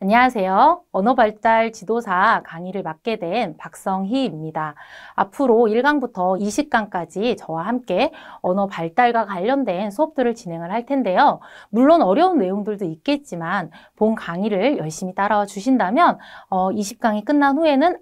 안녕하세요. 언어발달 지도사 강의를 맡게 된 박성희입니다. 앞으로 1강부터 20강까지 저와 함께 언어 발달과 관련된 수업들을 진행을 할 텐데요. 물론 어려운 내용들도 있겠지만 본 강의를 열심히 따라와 주신다면 20강이 끝난 후에는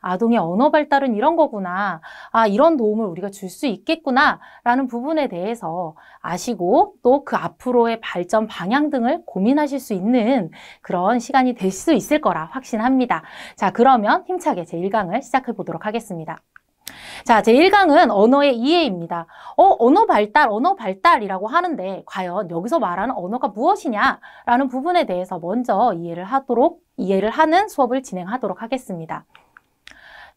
아동의 언어 발달은 이런 거구나. 이런 도움을 우리가 줄 수 있겠구나 라는 부분에 대해서 아시고 또 그 앞으로의 발전 방향 등을 고민하실 수 있는 그런 시간이 될 수 있을 거라 확신합니다. 자, 그러면 힘차게 제1강을 시작해 보도록 하겠습니다. 자, 제1강은 언어의 이해입니다. 언어 발달이라고 하는데 과연 여기서 말하는 언어가 무엇이냐라는 부분에 대해서 먼저 이해를 하는 수업을 진행하도록 하겠습니다.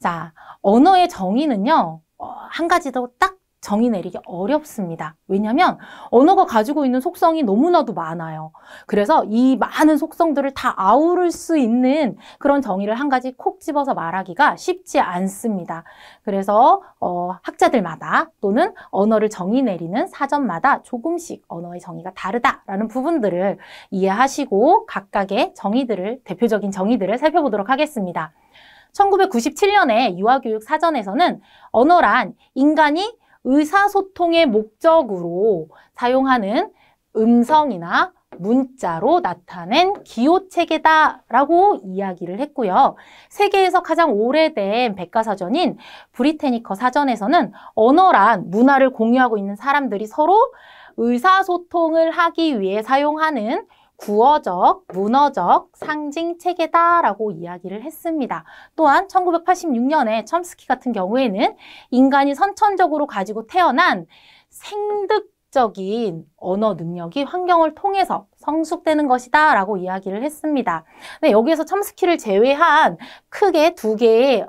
자, 언어의 정의는요, 한 가지 더 딱 정의 내리기 어렵습니다. 왜냐하면 언어가 가지고 있는 속성이 너무나도 많아요. 그래서 이 많은 속성들을 다 아우를 수 있는 그런 정의를 한 가지 콕 집어서 말하기가 쉽지 않습니다. 그래서 학자들마다 또는 언어를 정의 내리는 사전마다 조금씩 언어의 정의가 다르다라는 부분들을 이해하시고 각각의 대표적인 정의들을 살펴보도록 하겠습니다. 1997년에 유아교육 사전에서는 언어란 인간이 의사소통의 목적으로 사용하는 음성이나 문자로 나타낸 기호체계다라고 이야기를 했고요. 세계에서 가장 오래된 백과사전인 브리테니커 사전에서는 언어란 문화를 공유하고 있는 사람들이 서로 의사소통을 하기 위해 사용하는 구어적, 문어적 상징체계다라고 이야기를 했습니다. 또한 1986년에 첨스키 같은 경우에는 인간이 선천적으로 가지고 태어난 생득적인 언어 능력이 환경을 통해서 성숙되는 것이다 라고 이야기를 했습니다. 네, 여기에서 첨스키를 제외한 크게 두 개의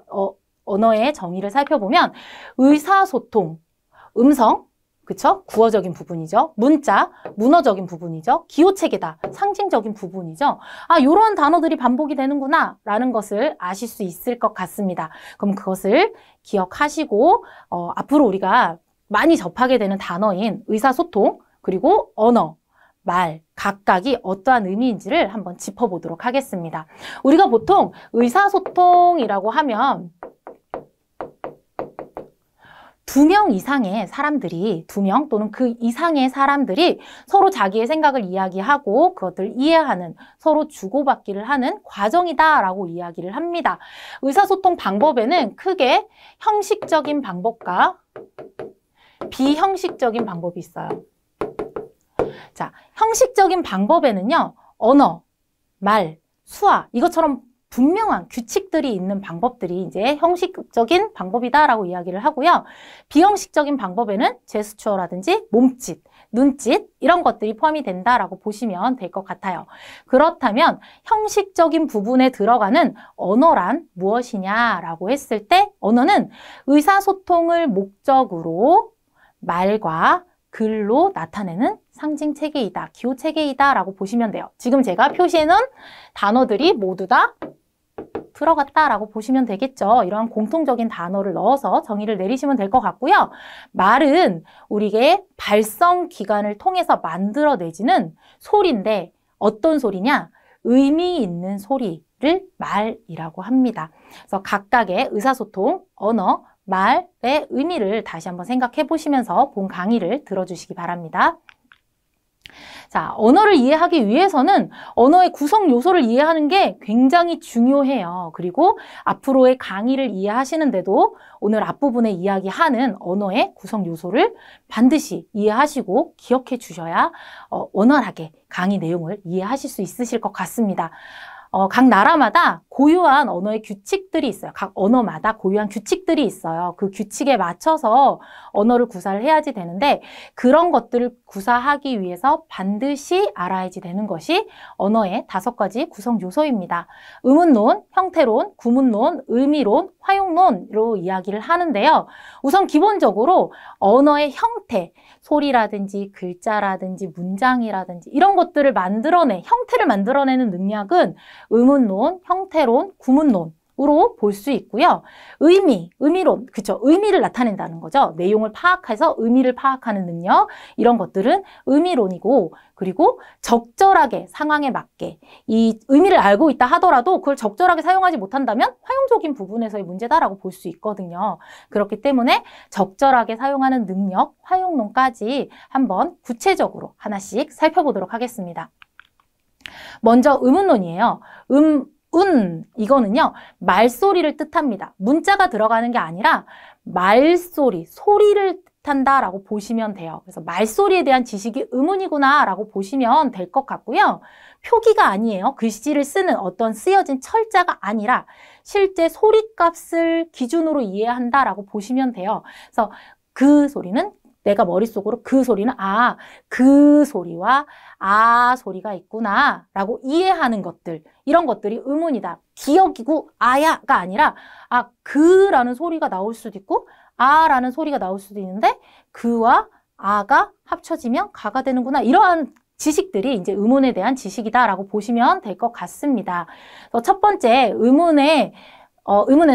언어의 정의를 살펴보면 의사소통, 음성, 그쵸? 구어적인 부분이죠. 문자, 문어적인 부분이죠. 기호체계다, 상징적인 부분이죠. 요런 단어들이 반복이 되는구나 라는 것을 아실 수 있을 것 같습니다. 그럼 그것을 기억하시고 앞으로 우리가 많이 접하게 되는 단어인 의사소통, 그리고 언어, 말, 각각이 어떠한 의미인지를 한번 짚어보도록 하겠습니다. 우리가 보통 의사소통이라고 하면 2명 이상의 사람들이, 2명 또는 그 이상의 사람들이 서로 자기의 생각을 이야기하고 그것들을 이해하는, 서로 주고받기를 하는 과정이다라고 이야기를 합니다. 의사소통 방법에는 크게 형식적인 방법과 비형식적인 방법이 있어요. 자, 형식적인 방법에는요, 언어, 말, 수화, 이것처럼 분명한 규칙들이 있는 방법들이 이제 형식적인 방법이다라고 이야기를 하고요. 비형식적인 방법에는 제스처라든지 몸짓, 눈짓 이런 것들이 포함이 된다라고 보시면 될 것 같아요. 그렇다면 형식적인 부분에 들어가는 언어란 무엇이냐라고 했을 때 언어는 의사소통을 목적으로 말과 글로 나타내는 상징체계이다, 기호체계이다 라고 보시면 돼요. 지금 제가 표시해놓은 단어들이 모두 다 들어갔다라고 보시면 되겠죠. 이러한 공통적인 단어를 넣어서 정의를 내리시면 될 것 같고요. 말은 우리의 발성 기관을 통해서 만들어내지는 소리인데 어떤 소리냐? 의미 있는 소리를 말이라고 합니다. 그래서 각각의 의사소통, 언어, 말의 의미를 다시 한번 생각해 보시면서 본 강의를 들어주시기 바랍니다. 자, 언어를 이해하기 위해서는 언어의 구성 요소를 이해하는 게 굉장히 중요해요. 그리고 앞으로의 강의를 이해하시는데도 오늘 앞부분에 이야기하는 언어의 구성 요소를 반드시 이해하시고 기억해 주셔야 원활하게 강의 내용을 이해하실 수 있으실 것 같습니다. 각 나라마다 고유한 언어의 규칙들이 있어요. 각 언어마다 고유한 규칙들이 있어요. 그 규칙에 맞춰서 언어를 구사를 해야지 되는데 그런 것들을 구사하기 위해서 반드시 알아야지 되는 것이 언어의 5가지 구성 요소입니다. 의문론, 형태론, 구문론, 의미론, 활용론으로 이야기를 하는데요. 우선 기본적으로 언어의 형태, 소리라든지 글자라든지 문장이라든지 이런 것들을 형태를 만들어내는 능력은 의문론, 형태론, 구문론 으로 볼 수 있고요. 의미론, 그쵸? 의미를 나타낸다는 거죠. 내용을 파악해서 의미를 파악하는 능력, 이런 것들은 의미론이고, 그리고 적절하게 상황에 맞게 이 의미를 알고 있다 하더라도 그걸 적절하게 사용하지 못한다면 활용적인 부분에서의 문제다라고 볼 수 있거든요. 그렇기 때문에 적절하게 사용하는 능력, 활용론까지 한번 구체적으로 하나씩 살펴보도록 하겠습니다. 먼저 의문론이에요. 이거는요, 말소리를 뜻합니다. 문자가 들어가는 게 아니라 말소리, 소리를 뜻한다라고 보시면 돼요. 그래서 말소리에 대한 지식이 의문이구나 라고 보시면 될 것 같고요. 표기가 아니에요. 글씨를 쓰는 어떤 쓰여진 철자가 아니라 실제 소리값을 기준으로 이해한다라고 보시면 돼요. 그래서 그 소리는 내가 머릿속으로 그 소리는 그 소리와 소리가 있구나 라고 이해하는 것들, 이런 것들이 의문이다. 기억이고 아야가 아니라 그라는 소리가 나올 수도 있고 라는 소리가 나올 수도 있는데 그와 아가 합쳐지면 가가 되는구나. 이러한 지식들이 이제 의문에 대한 지식이다라고 보시면 될 것 같습니다. 첫 번째 의문에는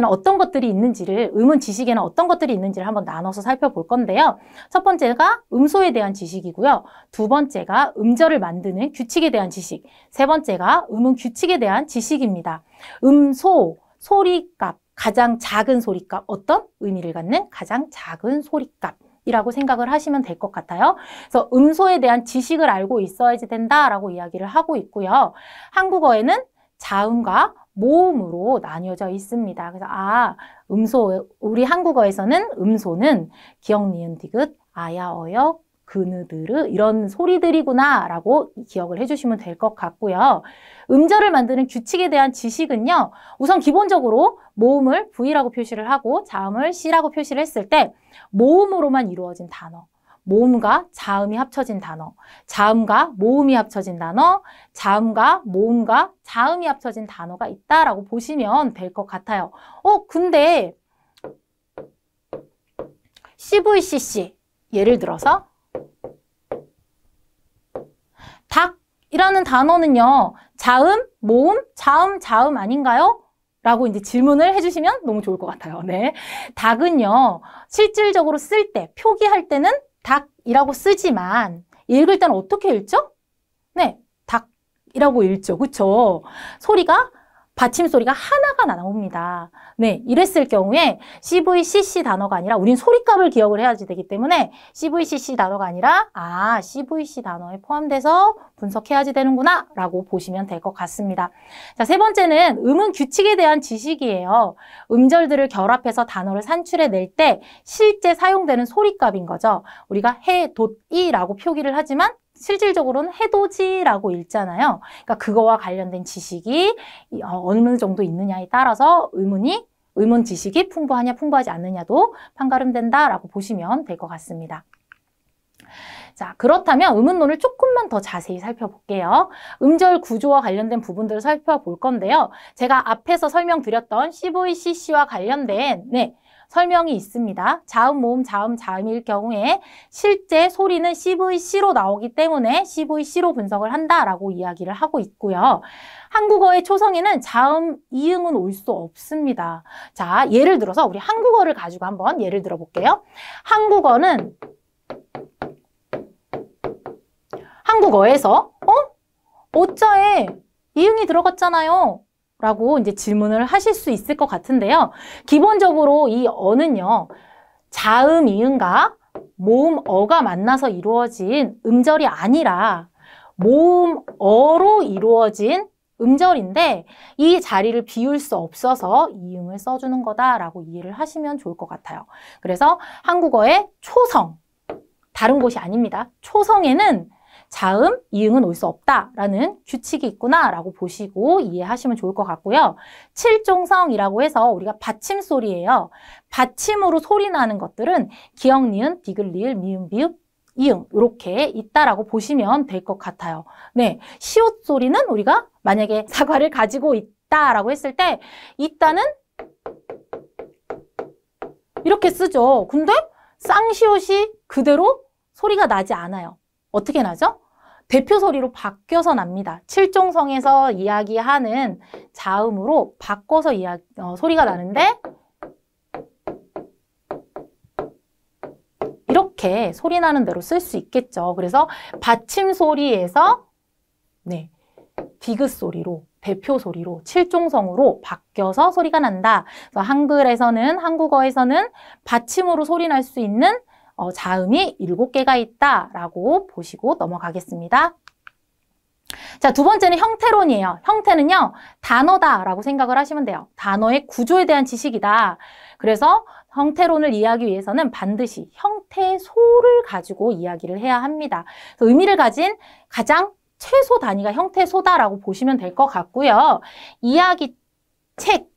어떤 것들이 있는지를, 의문 지식에는 어떤 것들이 있는지를 한번 나눠서 살펴볼 건데요. 첫 번째가 음소에 대한 지식이고요. 두 번째가 음절을 만드는 규칙에 대한 지식. 세 번째가 의문 규칙에 대한 지식입니다. 음소, 소리값, 가장 작은 소리값, 어떤 의미를 갖는 가장 작은 소리값이라고 생각을 하시면 될 것 같아요. 그래서 음소에 대한 지식을 알고 있어야지 된다라고 이야기를 하고 있고요. 한국어에는 자음과 모음으로 나뉘어져 있습니다. 그래서 우리 한국어에서는 음소는 기역, 니은, 디귿, 아야, 어역, 그느드르 이런 소리들이구나 라고 기억을 해주시면 될 것 같고요. 음절을 만드는 규칙에 대한 지식은요. 우선 기본적으로 모음을 V라고 표시를 하고 자음을 C라고 표시를 했을 때 모음으로만 이루어진 단어, 모음과 자음이 합쳐진 단어, 자음과 모음이 합쳐진 단어, 자음과 모음과 자음이 합쳐진 단어가 있다라고 보시면 될 것 같아요. 근데 CVCC 예를 들어서 닭이라는 단어는요. 자음, 모음, 자음 아닌가요? 라고 이제 질문을 해주시면 너무 좋을 것 같아요. 네. 닭은요. 실질적으로 쓸 때, 표기할 때는 닭이라고 쓰지만 읽을 때는 어떻게 읽죠? 네, 닭이라고 읽죠. 그쵸? 소리가, 받침 소리가 하나가 나옵니다. 네, 이랬을 경우에 CVCC 단어가 아니라 우린 소리값을 기억을 해야지 되기 때문에 CVCC 단어가 아니라 CVC 단어에 포함돼서 분석해야지 되는구나 라고 보시면 될 것 같습니다. 자, 세 번째는 음은 규칙에 대한 지식이에요. 음절들을 결합해서 단어를 산출해낼 때 실제 사용되는 소리값인 거죠. 우리가 해, 돛, 이라고 표기를 하지만 실질적으로는 해돋이라고 읽잖아요. 그러니까 그거와 관련된 지식이 어느 정도 있느냐에 따라서 의문 지식이 풍부하냐 풍부하지 않느냐도 판가름된다라고 보시면 될 것 같습니다. 자, 그렇다면 의문론을 조금만 더 자세히 살펴볼게요. 음절 구조와 관련된 부분들을 살펴볼 건데요. 제가 앞에서 설명드렸던 CVCC와 관련된 설명이 있습니다. 자음, 모음, 자음일 경우에 실제 소리는 CVC로 나오기 때문에 CVC로 분석을 한다라고 이야기를 하고 있고요. 한국어의 초성에는 자음, 이응은 올 수 없습니다. 자, 예를 들어서 우리 한국어를 가지고 한번 예를 들어 볼게요. 한국어에서 어자에 이응이 들어갔잖아요. 라고 이제 질문을 하실 수 있을 것 같은데요. 기본적으로 이 어는요, 자음, 이응과 모음, 어가 만나서 이루어진 음절이 아니라 모음, 어로 이루어진 음절인데 이 자리를 비울 수 없어서 이응을 써주는 거다라고 이해를 하시면 좋을 것 같아요. 그래서 한국어의 초성, 다른 곳이 아닙니다. 초성에는 자음, 이응은 올 수 없다라는 규칙이 있구나라고 보시고 이해하시면 좋을 것 같고요. 칠종성이라고 해서 우리가 받침 소리예요. 받침으로 소리 나는 것들은 기역, 니은, 디귿, 리을, 미음, 비읍, 이응 이렇게 있다라고 보시면 될 것 같아요. 네, 시옷 소리는 우리가 만약에 사과를 가지고 있다라고 했을 때 있다는 이렇게 쓰죠. 근데 쌍시옷이 그대로 소리가 나지 않아요. 어떻게 나죠? 대표 소리로 바뀌어서 납니다. 칠종성에서 이야기하는 자음으로 바꿔서 소리가 나는데 이렇게 소리 나는 대로 쓸 수 있겠죠. 그래서 받침 소리에서 디귿 소리로, 대표 소리로, 칠종성으로 바뀌어서 소리가 난다. 그래서 한국어에서는 받침으로 소리 날 수 있는 자음이 7개가 있다라고 보시고 넘어가겠습니다. 자, 두 번째는 형태론이에요. 형태는요, 단어다라고 생각을 하시면 돼요. 단어의 구조에 대한 지식이다. 그래서 형태론을 이해하기 위해서는 반드시 형태소를 가지고 이야기를 해야 합니다. 그래서 의미를 가진 가장 최소 단위가 형태소다라고 보시면 될 것 같고요. 이야기책,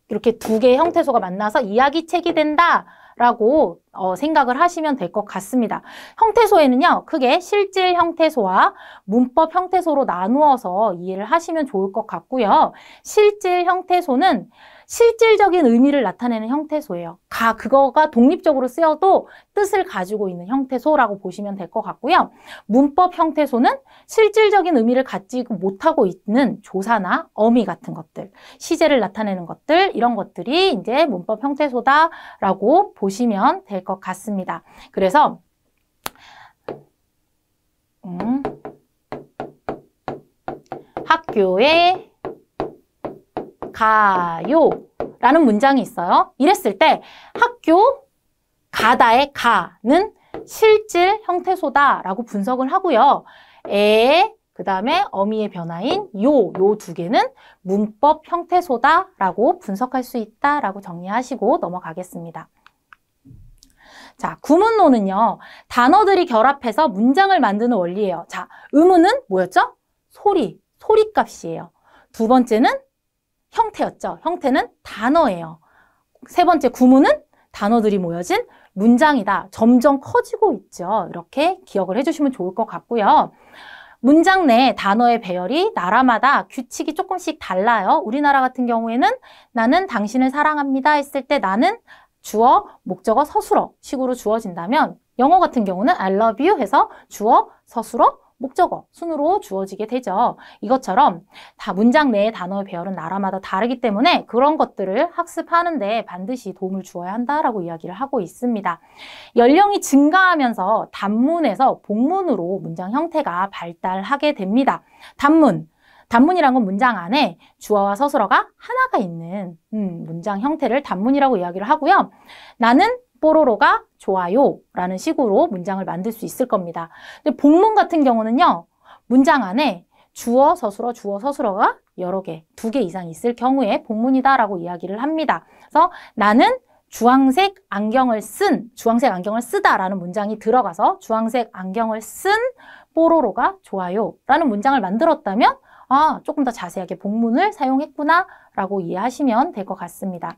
이렇게 2개의 형태소가 만나서 이야기책이 된다라고 생각을 하시면 될 것 같습니다. 형태소에는요, 크게 실질 형태소와 문법 형태소로 나누어서 이해를 하시면 좋을 것 같고요. 실질 형태소는 실질적인 의미를 나타내는 형태소예요. 그거가 독립적으로 쓰여도 뜻을 가지고 있는 형태소라고 보시면 될 것 같고요. 문법 형태소는 실질적인 의미를 갖지 못하고 있는 조사나 어미 같은 것들, 시제를 나타내는 것들, 이런 것들이 이제 문법 형태소다라고 보시면 될 것 같습니다. 그래서 학교에 가요 라는 문장이 있어요. 이랬을 때 학교 가다의 가는 실질 형태소다 라고 분석을 하고요. 그 다음에 어미의 변화인 요 2개는 문법 형태소다 라고 분석할 수 있다 라고 정리하시고 넘어가겠습니다. 자, 구문론은요, 단어들이 결합해서 문장을 만드는 원리예요. 자, 의문은 뭐였죠? 소리값이에요. 두 번째는 형태였죠. 형태는 단어예요. 세 번째 구문은 단어들이 모여진 문장이다. 점점 커지고 있죠. 이렇게 기억을 해주시면 좋을 것 같고요. 문장 내 단어의 배열이 나라마다 규칙이 조금씩 달라요. 우리나라 같은 경우에는 나는 당신을 사랑합니다 했을 때 나는 주어, 목적어, 서술어 식으로 주어진다면 영어 같은 경우는 I love you 해서 주어, 서술어, 목적어 순으로 주어지게 되죠. 이것처럼 다 문장 내의 단어의 배열은 나라마다 다르기 때문에 그런 것들을 학습하는데 반드시 도움을 주어야 한다라고 이야기를 하고 있습니다. 연령이 증가하면서 단문에서 복문으로 문장 형태가 발달하게 됩니다. 단문이란 건 문장 안에 주어와 서술어가 하나가 있는 문장 형태를 단문이라고 이야기를 하고요. 나는 뽀로로가 좋아요 라는 식으로 문장을 만들 수 있을 겁니다. 근데 복문 같은 경우는요, 문장 안에 주어, 서술어가 여러 개, 2개 이상 있을 경우에 복문이다 라고 이야기를 합니다. 그래서 나는 주황색 안경을 쓰다 라는 문장이 들어가서 주황색 안경을 쓴 뽀로로가 좋아요 라는 문장을 만들었다면 조금 더 자세하게 복문을 사용했구나 라고 이해하시면 될 것 같습니다.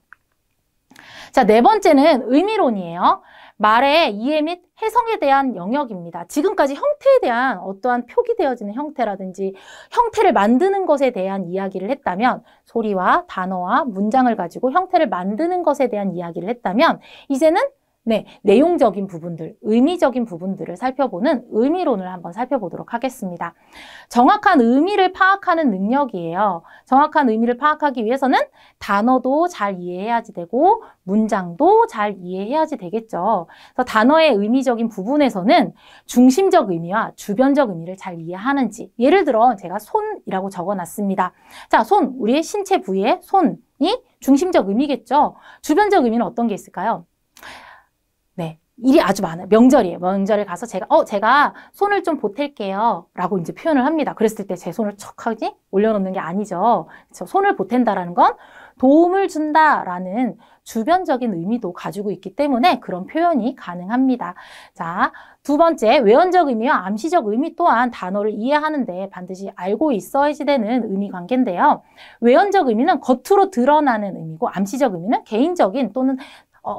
자, 네 번째는 의미론이에요. 말의 이해 및 해석에 대한 영역입니다. 지금까지 형태에 대한 어떠한 표기되어지는 형태라든지 형태를 만드는 것에 대한 이야기를 했다면, 소리와 단어와 문장을 가지고 형태를 만드는 것에 대한 이야기를 했다면, 이제는 내용적인 부분들, 의미적인 부분들을 살펴보는 의미론을 한번 살펴보도록 하겠습니다. 정확한 의미를 파악하는 능력이에요. 정확한 의미를 파악하기 위해서는 단어도 잘 이해해야지 되고 문장도 잘 이해해야지 되겠죠. 그래서 단어의 의미적인 부분에서는 중심적 의미와 주변적 의미를 잘 이해하는지, 예를 들어 제가 손이라고 적어놨습니다. 자, 손, 우리의 신체 부위의 손이 중심적 의미겠죠. 주변적 의미는 어떤 게 있을까요? 일이 아주 많아요. 명절이에요. 명절에 가서 제가 손을 좀 보탤게요 라고 이제 표현을 합니다. 그랬을 때 제 손을 척하지 올려놓는 게 아니죠. 그렇죠? 손을 보탠다라는 건 도움을 준다라는 주변적인 의미도 가지고 있기 때문에 그런 표현이 가능합니다. 자, 두 번째, 외연적 의미와 암시적 의미 또한 단어를 이해하는데 반드시 알고 있어야지 되는 의미 관계인데요. 외연적 의미는 겉으로 드러나는 의미고, 암시적 의미는 개인적인 또는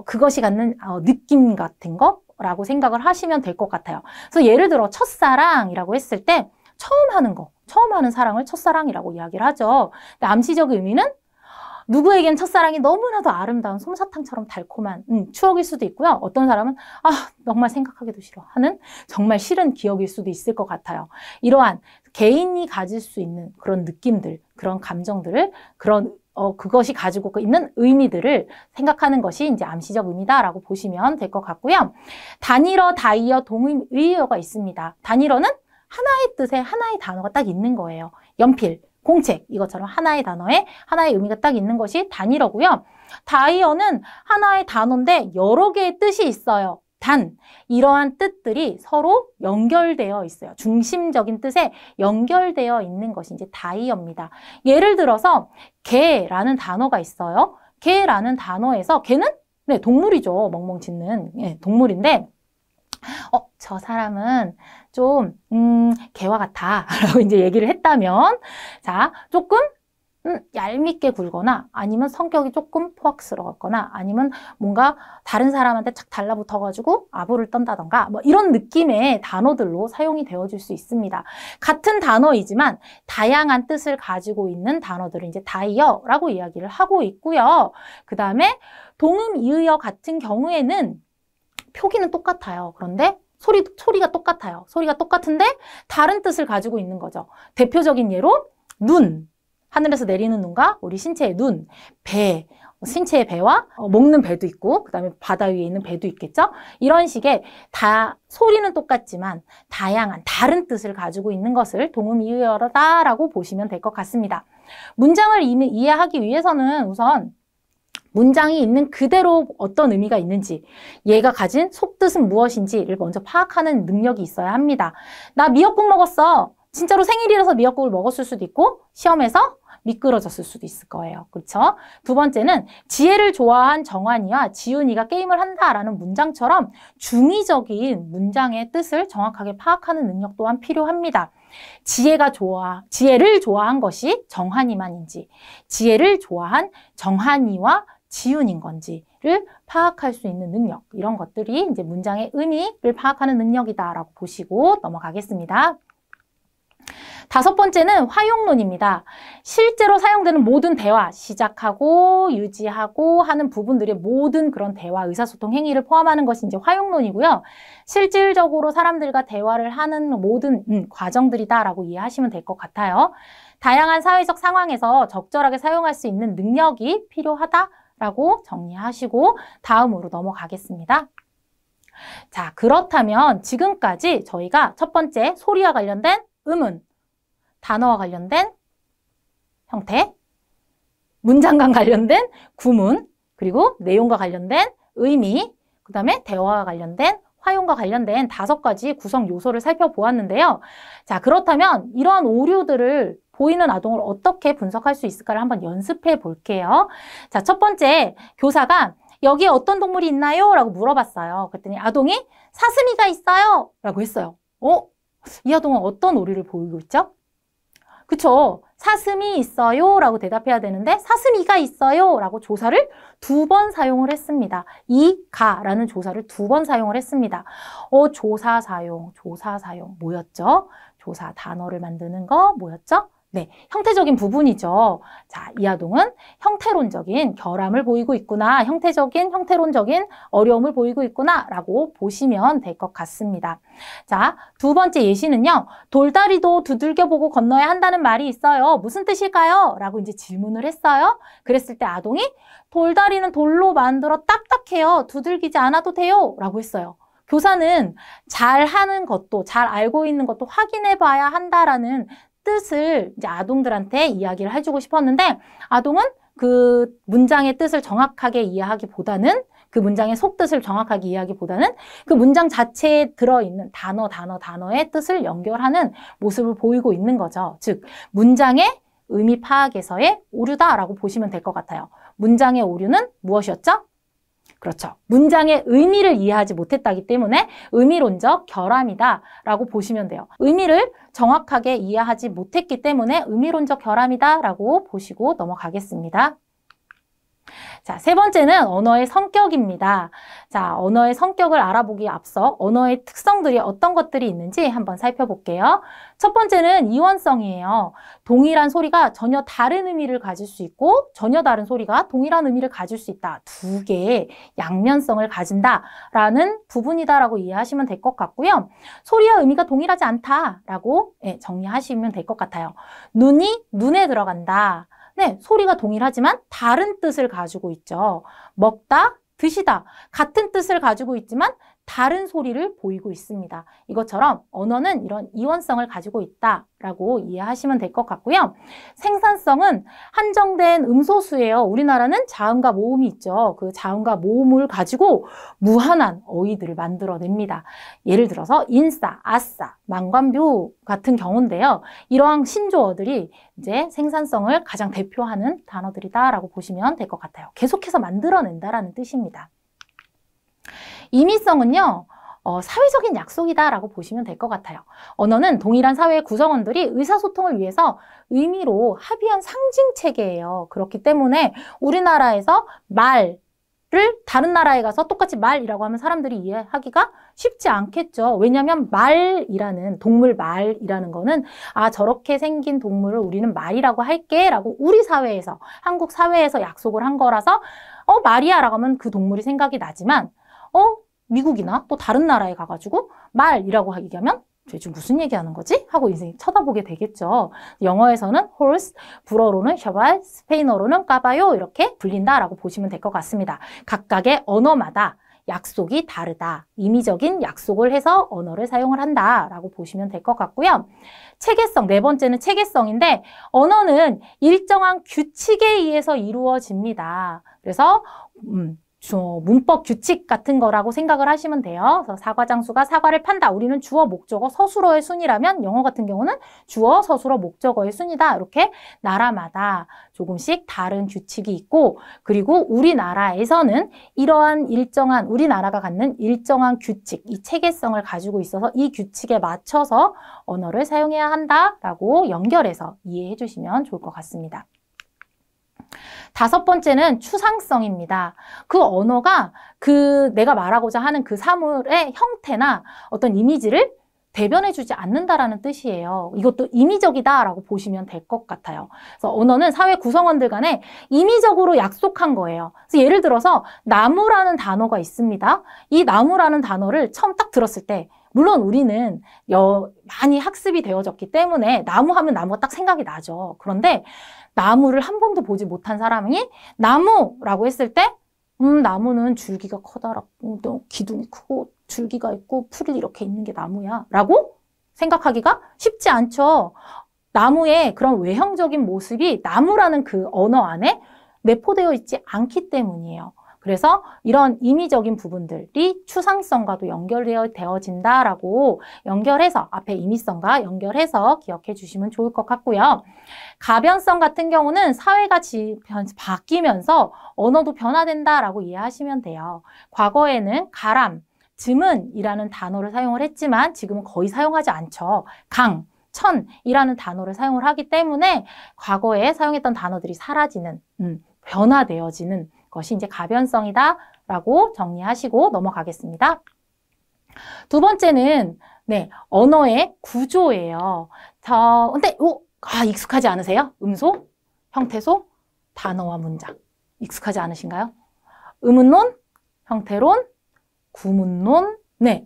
그것이 갖는 느낌 같은 거라고 생각을 하시면 될 것 같아요. 그래서 예를 들어 첫사랑이라고 했을 때 처음 하는 사랑을 첫사랑이라고 이야기를 하죠. 근데 암시적 의미는 누구에겐 첫사랑이 너무나도 아름다운 솜사탕처럼 달콤한 추억일 수도 있고요. 어떤 사람은 정말 생각하기도 싫어 하는 정말 싫은 기억일 수도 있을 것 같아요. 이러한 개인이 가질 수 있는 그런 느낌들, 그런 감정들을, 그것이 가지고 있는 의미들을 생각하는 것이 이제 암시적 의미다라고 보시면 될 것 같고요. 단일어, 다이어, 동의어가 있습니다. 단일어는 하나의 뜻에 하나의 단어가 딱 있는 거예요. 연필, 공책, 이것처럼 하나의 단어에 하나의 의미가 딱 있는 것이 단일어고요. 다이어는 하나의 단어인데 여러 개의 뜻이 있어요. 이러한 뜻들이 서로 연결되어 있어요. 중심적인 뜻에 연결되어 있는 것이 이제 다이어입니다. 예를 들어서 개라는 단어가 있어요. 개라는 단어에서 개는 동물이죠. 멍멍 짖는 동물인데 저 사람은 좀 개와 같아 라고 이제 얘기를 했다면 자, 조금 얄밉게 굴거나 아니면 성격이 조금 포악스러웠거나 아니면 뭔가 다른 사람한테 착 달라붙어가지고 아부를 떤다던가 뭐 이런 느낌의 단어들로 사용이 되어질 수 있습니다. 같은 단어이지만 다양한 뜻을 가지고 있는 단어들을 이제 다이어라고 이야기를 하고 있고요. 그 다음에 동음 이의어 같은 경우에는 표기는 똑같아요. 그런데 소리가 똑같아요. 소리가 똑같은데 다른 뜻을 가지고 있는 거죠. 대표적인 예로 눈, 하늘에서 내리는 눈과 우리 신체의 눈, 배, 신체의 배와 먹는 배도 있고 그 다음에 바다 위에 있는 배도 있겠죠. 이런 식의 소리는 똑같지만 다양한 다른 뜻을 가지고 있는 것을 동음이의어다라고 보시면 될 것 같습니다. 문장을 이해하기 위해서는 우선 문장이 있는 그대로 어떤 의미가 있는지, 얘가 가진 속뜻은 무엇인지를 먼저 파악하는 능력이 있어야 합니다. 나 미역국 먹었어. 진짜로 생일이라서 미역국을 먹었을 수도 있고 시험에서 미끄러졌을 수도 있을 거예요. 그렇죠? 두 번째는 지혜를 좋아한 정환이와 지훈이가 게임을 한다라는 문장처럼 중의적인 문장의 뜻을 정확하게 파악하는 능력 또한 필요합니다. 지혜를 좋아한 것이 정환이만인지, 지혜를 좋아한 정환이와 지훈인 건지를 파악할 수 있는 능력, 이런 것들이 이제 문장의 의미를 파악하는 능력이다라고 보시고 넘어가겠습니다. 다섯 번째는 활용론입니다. 실제로 사용되는 모든 대화, 시작하고 유지하고 하는 부분들의 모든 그런 대화, 의사소통 행위를 포함하는 것이 이제 활용론이고요. 실질적으로 사람들과 대화를 하는 모든 과정들이다라고 이해하시면 될 것 같아요. 다양한 사회적 상황에서 적절하게 사용할 수 있는 능력이 필요하다라고 정리하시고 다음으로 넘어가겠습니다. 자, 그렇다면 지금까지 저희가 첫 번째 소리와 관련된 음운, 단어와 관련된 형태, 문장과 관련된 구문, 그리고 내용과 관련된 의미, 그 다음에 대화와 관련된 활용과 관련된 5가지 구성 요소를 살펴보았는데요. 자, 그렇다면 이러한 오류들을 보이는 아동을 어떻게 분석할 수 있을까를 한번 연습해 볼게요. 자, 첫 번째 교사가 여기에 어떤 동물이 있나요? 라고 물어봤어요. 그랬더니 아동이 사슴이가 있어요 라고 했어요. 이 아동은 어떤 오류를 보이고 있죠? 그쵸? 사슴이 있어요 라고 대답해야 되는데 사슴이가 있어요 라고 조사를 2번 사용을 했습니다. 이가라는 조사를 2번 사용을 했습니다. 조사 사용 뭐였죠? 조사 단어를 만드는 거 뭐였죠? 네, 형태적인 부분이죠. 자, 이 아동은 형태론적인 결함을 보이고 있구나, 형태론적인 어려움을 보이고 있구나 라고 보시면 될 것 같습니다. 자, 두 번째 예시는요. 돌다리도 두들겨보고 건너야 한다는 말이 있어요. 무슨 뜻일까요? 라고 이제 질문을 했어요. 그랬을 때 아동이 돌다리는 돌로 만들어 딱딱해요. 두들기지 않아도 돼요. 라고 했어요. 교사는 잘 하는 것도, 잘 알고 있는 것도 확인해 봐야 한다라는 뜻을 이제 아동들한테 이야기를 해주고 싶었는데 아동은 그 문장의 뜻을 정확하게 이해하기보다는 그 문장의 속뜻을 정확하게 이해하기보다는 그 문장 자체에 들어있는 단어의 뜻을 연결하는 모습을 보이고 있는 거죠. 즉 문장의 의미 파악에서의 오류다라고 보시면 될 것 같아요. 문장의 오류는 무엇이었죠? 그렇죠. 문장의 의미를 이해하지 못했다기 때문에 의미론적 결함이다 라고 보시면 돼요. 의미를 정확하게 이해하지 못했기 때문에 의미론적 결함이다 라고 보시고 넘어가겠습니다. 자, 세 번째는 언어의 성격입니다. 자, 언어의 성격을 알아보기에 앞서 언어의 특성들이 어떤 것들이 있는지 한번 살펴볼게요. 첫 번째는 이원성이에요. 동일한 소리가 전혀 다른 의미를 가질 수 있고 전혀 다른 소리가 동일한 의미를 가질 수 있다. 두 개의 양면성을 가진다라는 부분이다라고 이해하시면 될 것 같고요. 소리와 의미가 동일하지 않다라고 정리하시면 될 것 같아요. 눈이 눈에 들어간다. 네, 소리가 동일하지만 다른 뜻을 가지고 있죠. 먹다, 드시다. 같은 뜻을 가지고 있지만 다른 소리를 보이고 있습니다. 이것처럼 언어는 이런 이원성을 가지고 있다라고 이해하시면 될 것 같고요. 생산성은 한정된 음소수예요. 우리나라는 자음과 모음이 있죠. 그 자음과 모음을 가지고 무한한 어휘들을 만들어냅니다. 예를 들어서 인싸, 아싸, 망관뷰 같은 경우인데요. 이러한 신조어들이 이제 생산성을 가장 대표하는 단어들이다라고 보시면 될 것 같아요. 계속해서 만들어낸다라는 뜻입니다. 임의성은요, 사회적인 약속이다라고 보시면 될 것 같아요. 언어는 동일한 사회의 구성원들이 의사소통을 위해서 의미로 합의한 상징체계예요. 그렇기 때문에 우리나라에서 말을 다른 나라에 가서 똑같이 말이라고 하면 사람들이 이해하기가 쉽지 않겠죠. 왜냐하면 말이라는, 동물 말이라는 거는 저렇게 생긴 동물을 우리는 말이라고 할게 라고 우리 사회에서, 한국 사회에서 약속을 한 거라서 말이야 라고 하면 그 동물이 생각이 나지만 미국이나 또 다른 나라에 가가지고 말이라고 얘기하면 지금 무슨 얘기하는 거지? 하고 이제 쳐다보게 되겠죠. 영어에서는 horse, 불어로는 샤발, 스페인어로는 까바요 이렇게 불린다라고 보시면 될 것 같습니다. 각각의 언어마다 약속이 다르다. 임의적인 약속을 해서 언어를 사용을 한다라고 보시면 될 것 같고요. 체계성, 네 번째는 체계성인데 언어는 일정한 규칙에 의해서 이루어집니다. 그래서 문법 규칙 같은 거라고 생각을 하시면 돼요. 그래서 사과장수가 사과를 판다. 우리는 주어, 목적어, 서술어의 순이라면 영어 같은 경우는 주어, 서술어, 목적어의 순이다. 이렇게 나라마다 조금씩 다른 규칙이 있고 그리고 우리나라에서는 이러한 일정한 우리나라가 갖는 일정한 규칙, 이 체계성을 가지고 있어서 이 규칙에 맞춰서 언어를 사용해야 한다라고 연결해서 이해해 주시면 좋을 것 같습니다. 다섯 번째는 추상성입니다. 그 언어가 내가 말하고자 하는 그 사물의 형태나 어떤 이미지를 대변해주지 않는다라는 뜻이에요. 이것도 임의적이다라고 보시면 될 것 같아요. 그래서 언어는 사회 구성원들 간에 임의적으로 약속한 거예요. 그래서 예를 들어서 나무라는 단어가 있습니다. 이 나무라는 단어를 처음 딱 들었을 때 물론 우리는 많이 학습이 되어졌기 때문에 나무 하면 나무가 딱 생각이 나죠. 그런데 나무를 한 번도 보지 못한 사람이 나무라고 했을 때 나무는 줄기가 커다랗고 기둥이 크고 줄기가 있고 풀이 이렇게 있는 게 나무야 라고 생각하기가 쉽지 않죠. 나무의 그런 외형적인 모습이 나무라는 그 언어 안에 내포되어 있지 않기 때문이에요. 그래서 이런 임의적인 부분들이 추상성과도 연결되어진다라고 연결해서 앞에 임의성과 연결해서 기억해 주시면 좋을 것 같고요. 가변성 같은 경우는 사회가 바뀌면서 언어도 변화된다라고 이해하시면 돼요. 과거에는 가람, 즈문이라는 단어를 사용을 했지만 지금은 거의 사용하지 않죠. 강, 천이라는 단어를 사용을 하기 때문에 과거에 사용했던 단어들이 사라지는, 변화되어지는 것이 이제 가변성이다라고 정리하시고 넘어가겠습니다. 두 번째는 언어의 구조예요. 근데 익숙하지 않으세요? 음소, 형태소, 단어와 문장. 익숙하지 않으신가요? 의문론, 형태론, 구문론,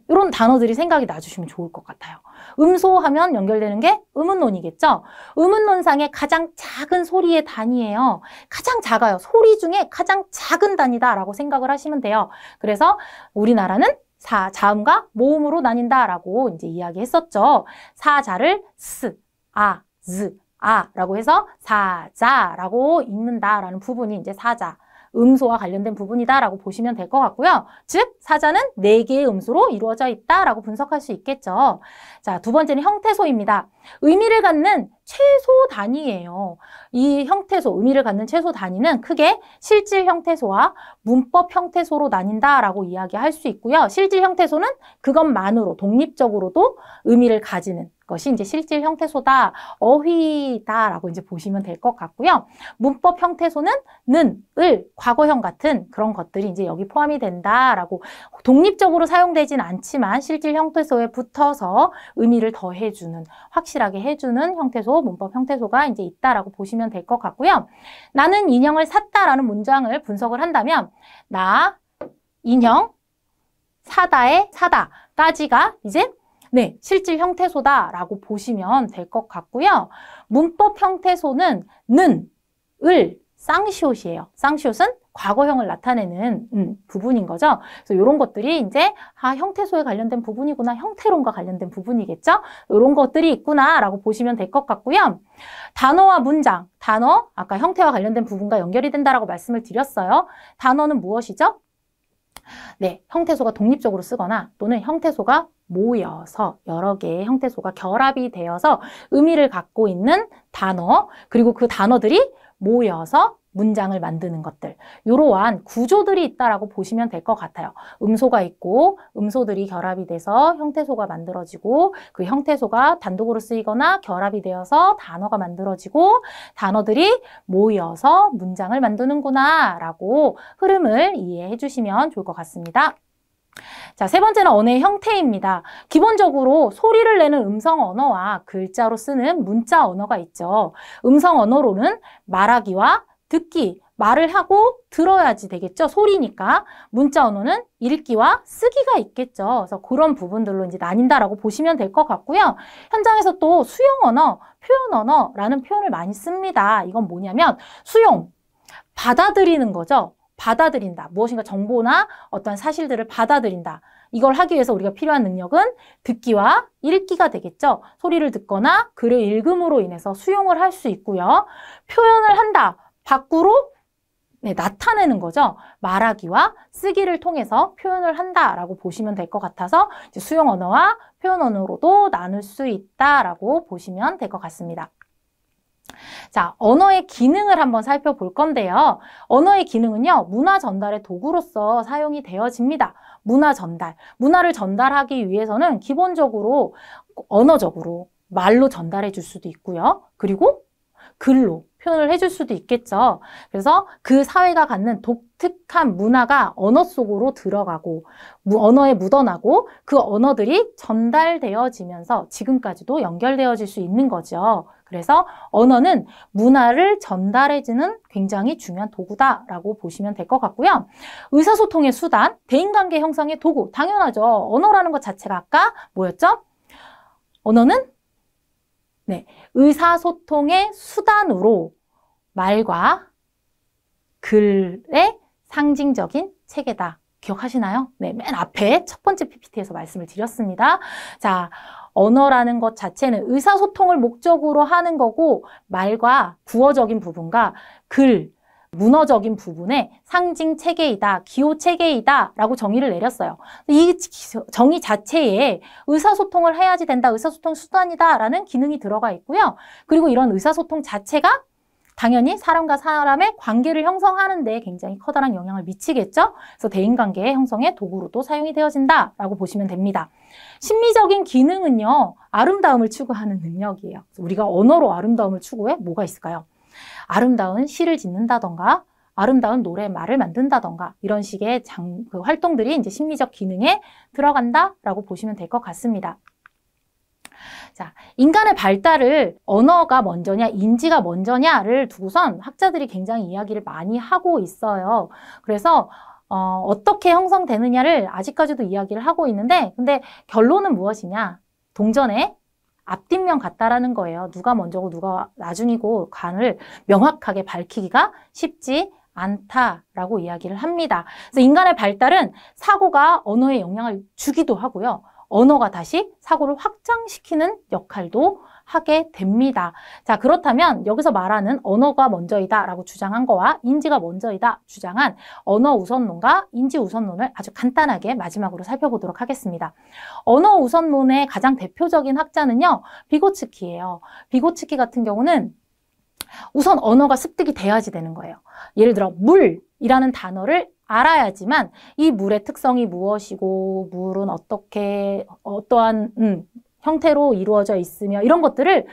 이런 단어들이 생각이 나주시면 좋을 것 같아요. 음소하면 연결되는 게 의문론이겠죠? 의문론상의 가장 작은 소리의 단위예요. 가장 작아요. 소리 중에 가장 작은 단위다라고 생각을 하시면 돼요. 그래서 우리나라는 자음과 모음으로 나뉜다라고 이제 이야기했었죠. 사자를 스, 아, 즈, 아라고 해서 사자라고 읽는다라는 부분이 이제 사자. 음소와 관련된 부분이다라고 보시면 될 것 같고요. 즉, 사자는 4개의 음소로 이루어져 있다라고 분석할 수 있겠죠. 자, 두 번째는 형태소입니다. 의미를 갖는 최소 단위예요. 이 형태소, 의미를 갖는 최소 단위는 크게 실질 형태소와 문법 형태소로 나뉜다라고 이야기할 수 있고요. 실질 형태소는 그것만으로 독립적으로도 의미를 가지는 것이 이제 실질 형태소다, 어휘다라고 이제 보시면 될 것 같고요. 문법 형태소는 는, 을, 과거형 같은 그런 것들이 이제 여기 포함이 된다라고 독립적으로 사용되진 않지만 실질 형태소에 붙어서 의미를 더해주는, 확실하게 해주는 형태소, 문법 형태소가 이제 있다라고 보시면 될 것 같고요. 나는 인형을 샀다라는 문장을 분석을 한다면 나 인형 사다의 사다까지가 이제 네, 실질 형태소다라고 보시면 될 것 같고요. 문법 형태소는 는, 을, 쌍시옷이에요. 쌍시옷은 과거형을 나타내는 부분인 거죠. 그래서 이런 것들이 이제 형태소에 관련된 부분이구나, 형태론과 관련된 부분이겠죠. 이런 것들이 있구나라고 보시면 될 것 같고요. 단어와 문장, 단어 아까 형태와 관련된 부분과 연결이 된다라고 말씀을 드렸어요. 단어는 무엇이죠? 네, 형태소가 독립적으로 쓰거나 또는 형태소가 모여서 여러 개의 형태소가 결합이 되어서 의미를 갖고 있는 단어, 그리고 그 단어들이 모여서 문장을 만드는 것들, 이러한 구조들이 있다라고 보시면 될 것 같아요. 음소가 있고 음소들이 결합이 돼서 형태소가 만들어지고 그 형태소가 단독으로 쓰이거나 결합이 되어서 단어가 만들어지고 단어들이 모여서 문장을 만드는구나 라고 흐름을 이해해 주시면 좋을 것 같습니다. 자, 세 번째는 언어의 형태입니다. 기본적으로 소리를 내는 음성 언어와 글자로 쓰는 문자 언어가 있죠. 음성 언어로는 말하기와 듣기, 말을 하고 들어야지 되겠죠. 소리니까. 문자 언어는 읽기와 쓰기가 있겠죠. 그래서 그런 부분들로 이제 나뉜다라고 보시면 될 것 같고요. 현장에서 또 수용 언어, 표현 언어라는 표현을 많이 씁니다. 이건 뭐냐면 수용, 받아들이는 거죠. 받아들인다. 무엇인가 정보나 어떤 사실들을 받아들인다. 이걸 하기 위해서 우리가 필요한 능력은 듣기와 읽기가 되겠죠. 소리를 듣거나 글을 읽음으로 인해서 수용을 할 수 있고요. 표현을 한다. 밖으로 나타내는 거죠. 말하기와 쓰기를 통해서 표현을 한다라고 보시면 될 것 같아서 이제 수용 언어와 표현 언어로도 나눌 수 있다라고 보시면 될 것 같습니다. 자, 언어의 기능을 한번 살펴볼 건데요. 언어의 기능은요, 문화 전달의 도구로서 사용이 되어집니다. 문화 전달. 문화를 전달하기 위해서는 기본적으로 언어적으로 말로 전달해 줄 수도 있고요. 그리고 글로 표현을 해줄 수도 있겠죠. 그래서 그 사회가 갖는 독특한 문화가 언어 속으로 들어가고 언어에 묻어나고 그 언어들이 전달되어지면서 지금까지도 연결되어질 수 있는 거죠. 그래서 언어는 문화를 전달해주는 굉장히 중요한 도구다라고 보시면 될 것 같고요. 의사소통의 수단, 대인관계 형성의 도구, 당연하죠. 언어라는 것 자체가 아까 뭐였죠? 언어는 의사소통의 수단으로 말과 글의 상징적인 체계다. 기억하시나요? 네, 맨 앞에 첫 번째 PPT에서 말씀을 드렸습니다. 자, 언어라는 것 자체는 의사소통을 목적으로 하는 거고 말과 구어적인 부분과 글, 문어적인 부분의 상징 체계이다, 기호 체계이다 라고 정의를 내렸어요. 이 정의 자체에 의사소통을 해야지 된다, 의사소통 수단이다 라는 기능이 들어가 있고요. 그리고 이런 의사소통 자체가 당연히 사람과 사람의 관계를 형성하는 데 굉장히 커다란 영향을 미치겠죠. 그래서 대인관계 형성의 도구로도 사용이 되어진다라고 보시면 됩니다. 심미적인 기능은요, 아름다움을 추구하는 능력이에요. 우리가 언어로 아름다움을 추구해 뭐가 있을까요? 아름다운 시를 짓는다던가 아름다운 노래말을 만든다던가 이런 식의 그 활동들이 이제 심미적 기능에 들어간다라고 보시면 될 것 같습니다. 자, 인간의 발달을 언어가 먼저냐, 인지가 먼저냐를 두고선 학자들이 굉장히 이야기를 많이 하고 있어요. 그래서 어떻게 형성되느냐를 아직까지도 이야기를 하고 있는데, 근데 결론은 무엇이냐? 동전의 앞뒷면 같다라는 거예요. 누가 먼저고 누가 나중이고 간을 명확하게 밝히기가 쉽지 않다라고 이야기를 합니다. 그래서 인간의 발달은 사고가 언어에 영향을 주기도 하고요. 언어가 다시 사고를 확장시키는 역할도 하게 됩니다. 자, 그렇다면 여기서 말하는 언어가 먼저이다 라고 주장한 거와 인지가 먼저이다 주장한 언어 우선론과 인지 우선론을 아주 간단하게 마지막으로 살펴보도록 하겠습니다. 언어 우선론의 가장 대표적인 학자는요, 비고츠키예요. 비고츠키 같은 경우는 우선 언어가 습득이 돼야지 되는 거예요. 예를 들어 물이라는 단어를 알아야지만 이 물의 특성이 무엇이고 물은 어떠한 형태로 이루어져 있으며 이런 것들을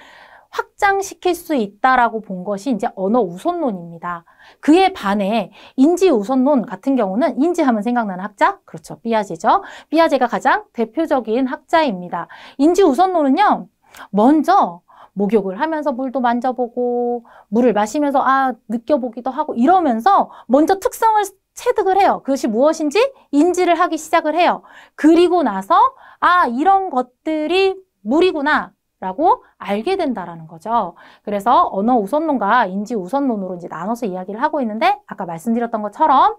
확장시킬 수 있다라고 본 것이 이제 언어 우선론입니다. 그에 반해 인지 우선론 같은 경우는 인지하면 생각나는 학자? 그렇죠. 삐아제죠. 삐아제가 가장 대표적인 학자입니다. 인지 우선론은요. 먼저 목욕을 하면서 물도 만져보고 물을 마시면서 느껴보기도 하고 이러면서 먼저 특성을 체득을 해요. 그것이 무엇인지 인지를 하기 시작을 해요. 그리고 나서 이런 것들이 물이구나 라고 알게 된다라는 거죠. 그래서 언어 우선론과 인지 우선론으로 이제 나눠서 이야기를 하고 있는데 아까 말씀드렸던 것처럼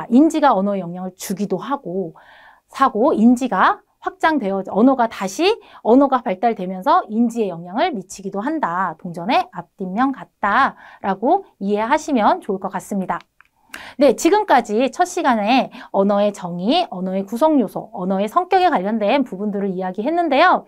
인지가 언어에 영향을 주기도 하고 인지가 확장되어 언어가 발달되면서 인지에 영향을 미치기도 한다. 동전의 앞뒷면 같다라고 이해하시면 좋을 것 같습니다. 네, 지금까지 첫 시간에 언어의 정의, 언어의 구성 요소, 언어의 성격에 관련된 부분들을 이야기했는데요.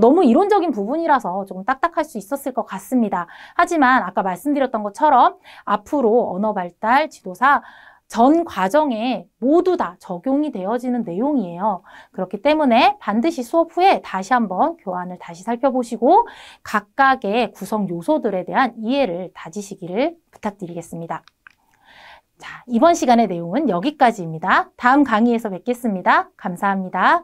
너무 이론적인 부분이라서 조금 딱딱할 수 있었을 것 같습니다. 하지만 아까 말씀드렸던 것처럼 앞으로 언어 발달 지도사 전 과정에 모두 다 적용이 되어지는 내용이에요. 그렇기 때문에 반드시 수업 후에 다시 한번 교환을 다시 살펴보시고 각각의 구성 요소들에 대한 이해를 다지시기를 부탁드리겠습니다. 자, 이번 시간의 내용은 여기까지입니다. 다음 강의에서 뵙겠습니다. 감사합니다.